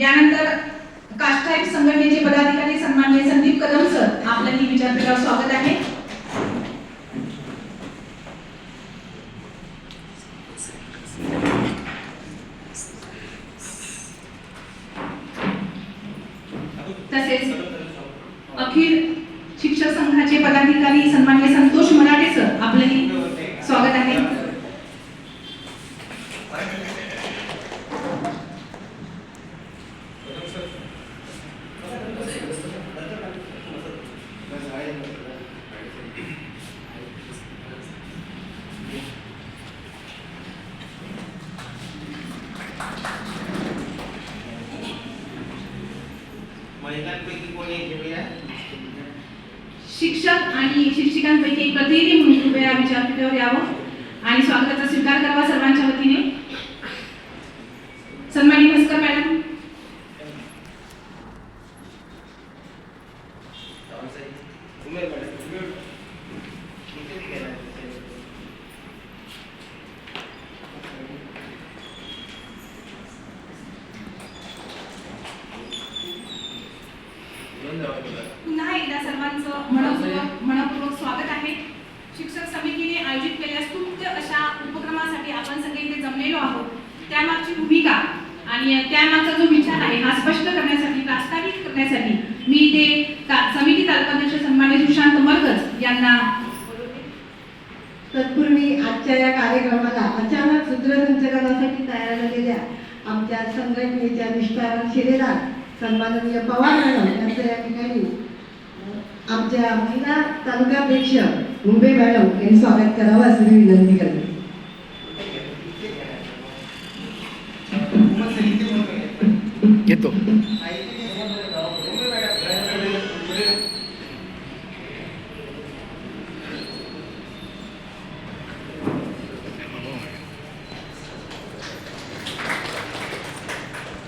यानंतर काष्टाईट संघटनेचे पदाधिकारी सन्माननीय संदीप कदम सर आपल्याही विद्यापीठावर स्वागत आहे. तसेच अखिल शिक्षक संघाचे पदाधिकारी सन्माननीय संतोष मराठे सर आपल्याही स्वागत आहे. शिक्षक आणि शिक्षिकांपैकी एक प्रतिनिधी म्हणून कृपया विद्यापीठावर यावं आणि स्वागताचा स्वीकार करावा सर्वांच्या वतीने. सन्माननीय म्हस्कर मॅडम. पुन्हा एकदा सर्वांचं मनपूर्वक स्वागत आहे. शिक्षक समितीने आयोजित केलेल्या स्तुत्य अशा उपक्रमासाठी आपण सगळे इथे जमलेलो आहोत. त्यामागची भूमिका आणि त्यामागचा जो विचार आहे हा स्पष्ट करण्यासाठी, प्रास्ताविक करण्यासाठी मी इथे समिती तालुकाध्यक्ष सन्माननीय सुशांत मरकज यांना. तत्पूर्वी आजच्या या कार्यक्रमाला अचानक सूत्रसंचलनासाठी तयार झालेल्या आमच्या संघटनेच्या निष्ठावान शिलेदार सन्माननीय पवार मॅडम यांचं या ठिकाणी आमच्या महिला तालुकाध्यक्ष मुंबई मॅडम यांनी स्वागत करावं अशी मी विनंती करते.